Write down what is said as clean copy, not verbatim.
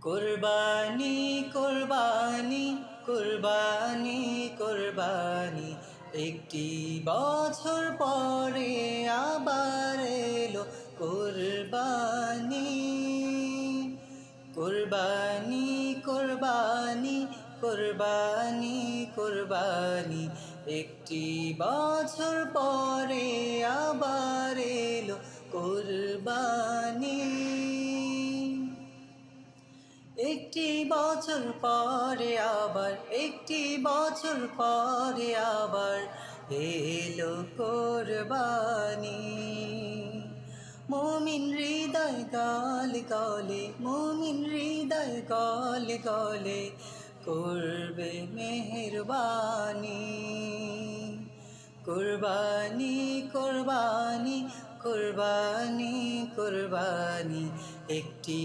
কুরবানি কুরবানি কুরবানি কুরবানি, একটি বছর পরে আবার এলো কুরবানি। কুরবানি কুরবানি কুরবানি কুরবানি, একটি বছর পরে আবার এলো কুরবানি। একটি বছর পরে আবার, একটি বছর পরে আবার এলো কুরবানি। মুমিন হৃদয় গলে গলে, মুমিন হৃদয় গলে গলে করবে মেহেরবানি। কুরবানি কুরবানি কুরবানি কুরবানি, একটি